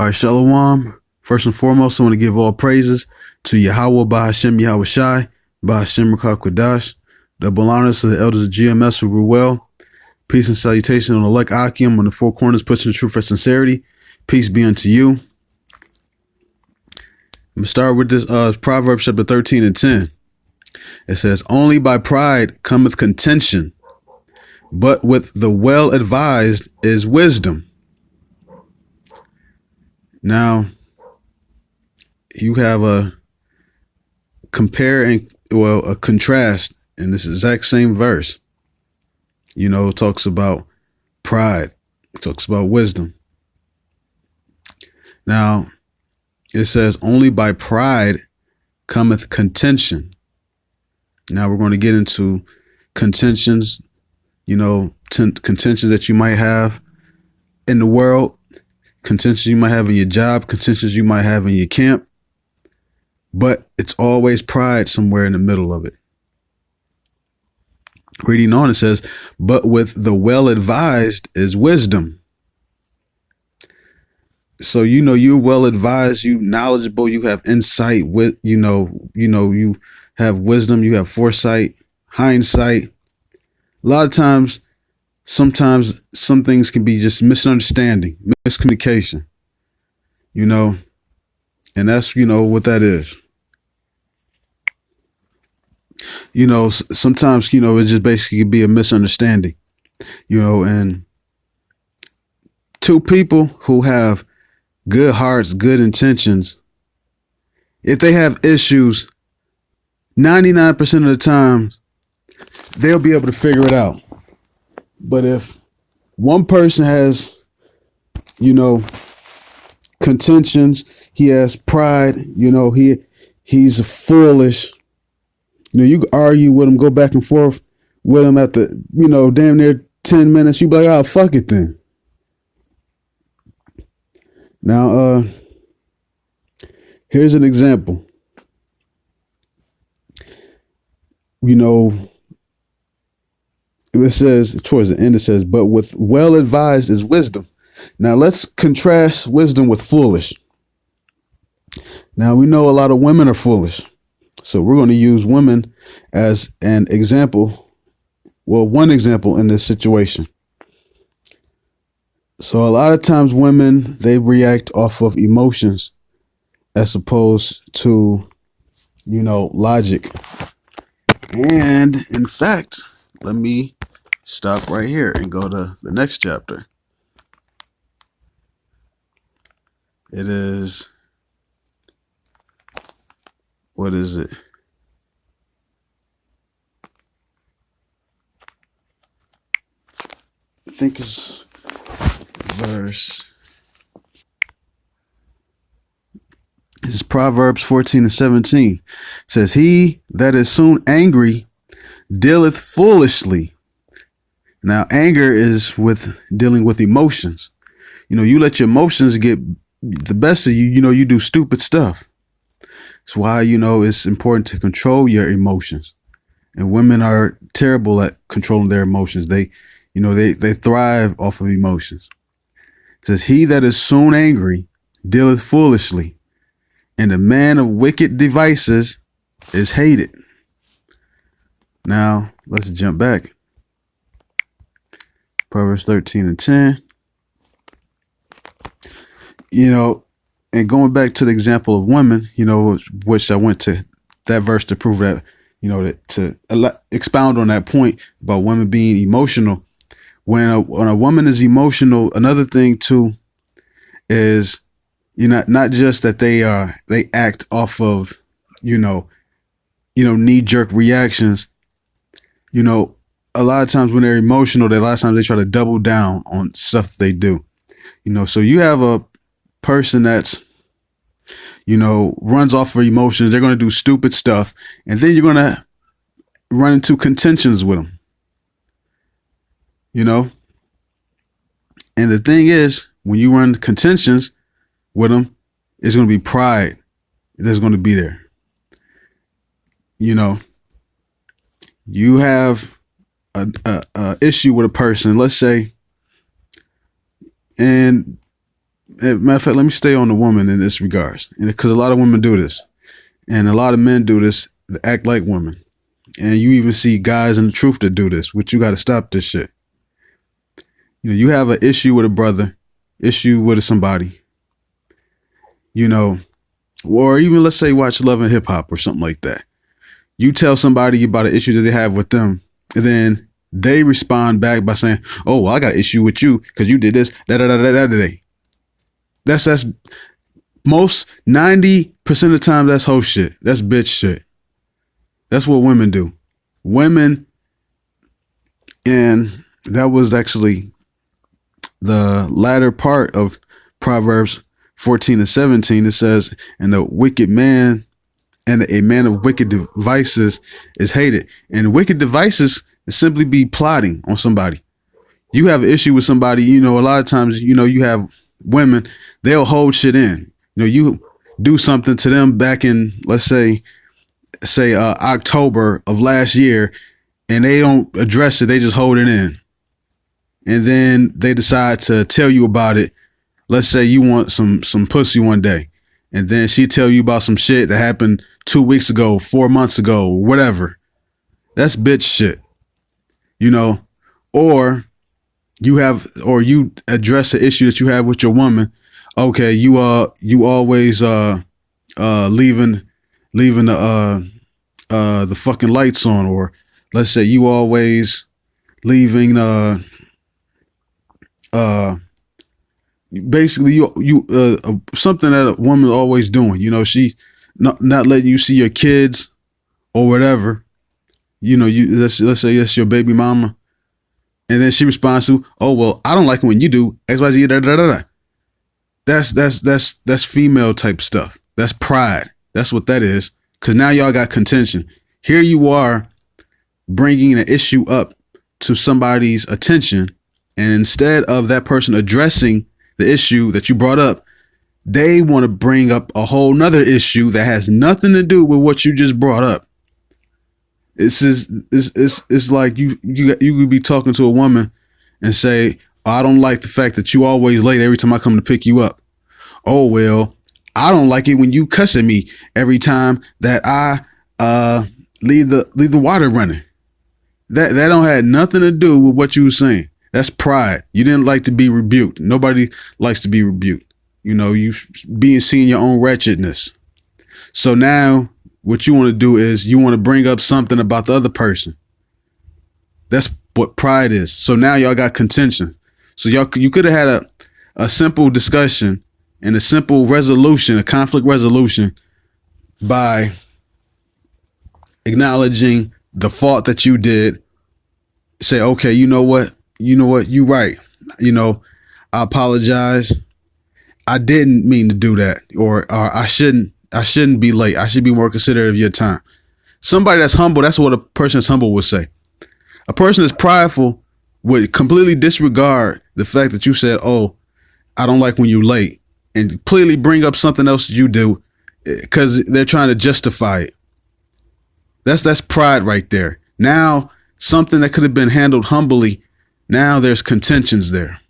All right, Shalom. First and foremost, I want to give all praises to Yahweh, Bahashem Yahweh Shai, Bahashem Rakah Kodash. Double honors to the elders of GMS who grew well. Peace and salutation on the Lek Akim on the four corners, pushing the truth for sincerity. Peace be unto you. I'm going to start with this Proverbs chapter 13 and 10. It says, only by pride cometh contention, but with the well-advised is wisdom. Now, you have a a contrast in this exact same verse. It talks about pride. It talks about wisdom. Now, it says, only by pride cometh contention. Now, we're going to get into contentions, contentions that you might have in the world, contentions you might have in your job, contentions you might have in your camp, but it's always pride somewhere in the middle of it. Reading on, it says, but with the well-advised is wisdom. So, you're well-advised, you knowledgeable, you have insight with, you have wisdom, you have foresight, hindsight. A lot of times, sometimes some things can be just misunderstanding, miscommunication, and that's, what that is. Sometimes, it just basically be a misunderstanding, and two people who have good hearts, good intentions, if they have issues, 99% of the time, they'll be able to figure it out. But if one person has, contentions, he has pride, he's foolish, you can argue with him, go back and forth with him at the, damn near 10 minutes. You be like, oh, fuck it then. Now, here's an example. It says, towards the end, it says, but with well-advised is wisdom. Now, let's contrast wisdom with foolish. Now, we know a lot of women are foolish. So we're going to use women as an example. Well, one example in this situation. So a lot of times women, they react off of emotions as opposed to, logic. And in fact, let me stop right here and go to the next chapter. It is, what is it? I think it's verse. This is Proverbs 14 and 17. It says, he that is soon angry dealeth foolishly. Now, anger is with dealing with emotions. You let your emotions get the best of you, you do stupid stuff. That's why, it's important to control your emotions. And women are terrible at controlling their emotions. They thrive off of emotions. It says, he that is soon angry dealeth foolishly, and the man of wicked devices is hated. Now, let's jump back. Proverbs 13 and 10. And going back to the example of women, which I went to that verse to prove that, to expound on that point about women being emotional. When a woman is emotional, another thing too is, not just that they act off of, knee-jerk reactions. A lot of times when they're emotional, a lot of times they try to double down on stuff they do. So you have a person that's, runs off of emotions. They're going to do stupid stuff. And then you're going to run into contentions with them. And the thing is, when you run contentions with them, it's going to be pride that's going to be there. You have a issue with a person, let's say, and matter of fact, let me stay on the woman in this regards, because a lot of women do this, and a lot of men do this, act like women, and you even see guys in the truth that do this. Which you got to stop this shit. You know, you have an issue with a brother, issue with somebody, you know, or even let's say watch Love and Hip Hop or something like that. You tell somebody about an issue that they have with them, and then they respond back by saying, "Oh, well, I got an issue with you because you did this, da da da da da da." That's most 90% of the time that's whole shit. That's bitch shit. That's what women do. Women, and that was actually the latter part of Proverbs 14 and 17. It says, "And the wicked man and a man of wicked devices is hated." And wicked devices is simply be plotting on somebody. You have an issue with somebody, you know, a lot of times, you know, you have women, they'll hold shit in. You know, you do something to them back in, let's say October of last year, and they don't address it. They just hold it in. And then they decide to tell you about it. Let's say you want some pussy one day, and then she tell you about some shit that happened 2 weeks ago, 4 months ago, whatever. That's bitch shit, you know. Or you address the issue that you have with your woman. Okay, you always leaving the fucking lights on, or let's say you always leaving basically you something that a woman's always doing. You know, she not letting you see your kids or whatever. You know, let's say it's your baby mama, and then she responds to, "Oh, well, I don't like it when you do XYZ da da da da." That's female type stuff. That's pride. That's what that is. Because now y'all got contention. Here you are bringing an issue up to somebody's attention, and instead of that person addressing the issue that you brought up, they want to bring up a whole nother issue that has nothing to do with what you just brought up. It's like you could be talking to a woman and say, "Oh, I don't like the fact that you always late every time I come to pick you up." "Oh, well, I don't like it when you cuss at me every time that I leave the water running." That don't have nothing to do with what you were saying. That's pride. You didn't like to be rebuked. Nobody likes to be rebuked. You know, you seeing your own wretchedness. So now what you want to do is you want to bring up something about the other person. That's what pride is. So now y'all got contention. So you could have had a simple discussion and a simple resolution, a conflict resolution, by acknowledging the fault that you did. Say, "Okay, you know what, you right. You know, I apologize. I didn't mean to do that, or I shouldn't be late. I should be more considerate of your time." Somebody that's humble, that's what a person that's humble would say. A person that's prideful would completely disregard the fact that you said, "Oh, I don't like when you're late," and completely bring up something else that you do because they're trying to justify it. That's pride right there. Now, something that could have been handled humbly, now there's contentions there.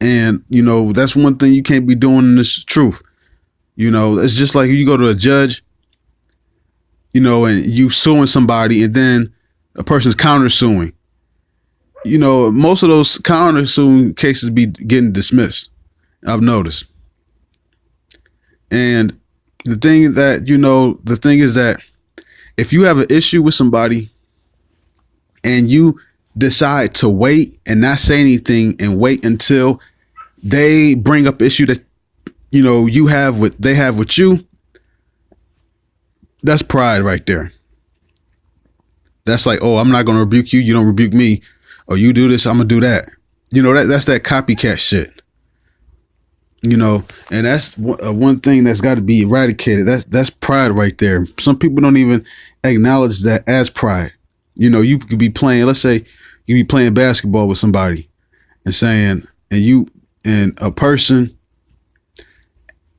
And, you know, that's one thing you can't be doing in this truth. You know, it's just like you go to a judge, you know, and you suing somebody, and then a person's countersuing. You know, most of those countersuing cases be getting dismissed, I've noticed. And the thing is that if you have an issue with somebody and you decide to wait and not say anything and wait until they bring up issue that, you know, they have with you, that's pride right there. That's like, "Oh, I'm not going to rebuke you. You don't rebuke me. Or you do this, I'm going to do that." You know, that's that copycat shit. You know, and that's one thing that's got to be eradicated. That's pride right there. Some people don't even acknowledge that as pride. You know, you could be playing, let's say you be playing basketball with somebody and saying, and a person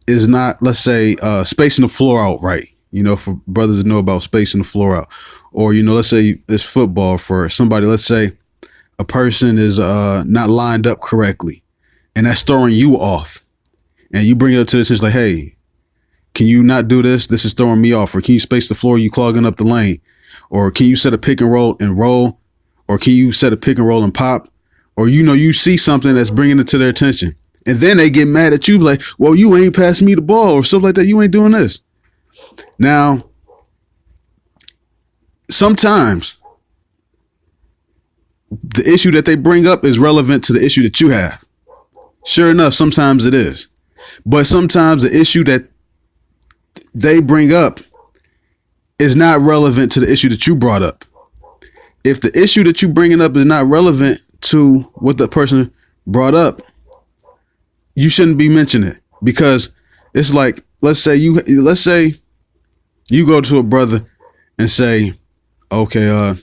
is not, let's say, spacing the floor out right. You know, for brothers to know about spacing the floor out. Or, you know, let's say it's football for somebody. Let's say a person is not lined up correctly. and that's throwing you off. And you bring it up to the attention like, hey, can you not do this? This is throwing me off. Or can you space the floor? You clogging up the lane. Or can you set a pick and roll? Or can you set a pick and roll and pop? Or, you see something that's bringing it to their attention. And then they get mad at you like, well, you ain't passing me the ball or stuff like that. You ain't doing this. Now, sometimes the issue that they bring up is relevant to the issue that you have. Sure enough, sometimes it is. But sometimes the issue that they bring up is not relevant to the issue that you brought up. If the issue that you bringing up is not relevant to what the person brought up, you shouldn't be mentioning it, because it's like, let's say you go to a brother and say, okay,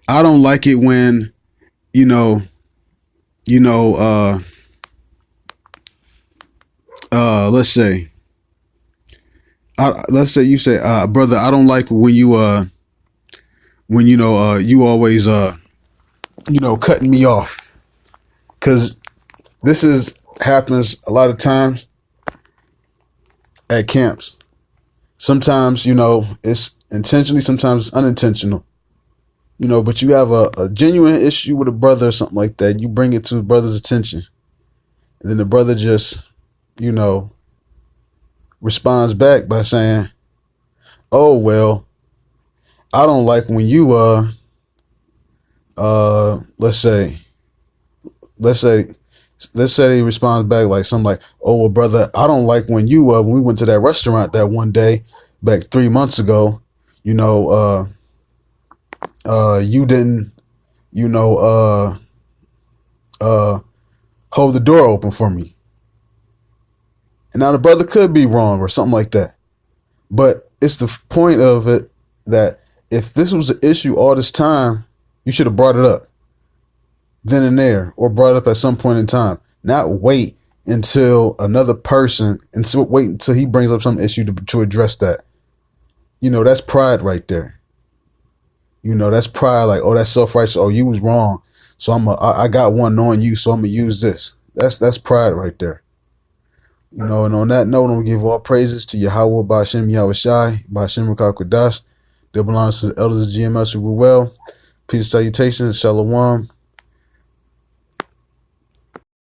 I don't like it when, let's say you say, brother, I don't like when you always cutting me off, because this happens a lot of times at camps. Sometimes it's intentionally, sometimes it's unintentional, but you have a genuine issue with a brother or something like that. You bring it to the brother's attention, and then the brother just responds back by saying, oh, well, I don't like when you let's say he responds back like something like, oh, well, brother, I don't like when you when we went to that restaurant that one day back 3 months ago, you didn't hold the door open for me. And now the brother could be wrong or something like that, but it's the point of it that if this was an issue all this time, you should have brought it up then and there, or brought it up at some point in time. Not wait until wait until he brings up some issue to address that. That's pride right there. That's pride. Like, oh, that's self-righteous. Oh, you was wrong, so I got one on you, so I'm gonna use this. That's pride right there. And on that note, I'm gonna give all praises to Yahweh, Ba'Shem Yahushai, Ba'Shem Rakakwadash. Double honors to the elders of GMS who were well. Peace, salutations, shalom.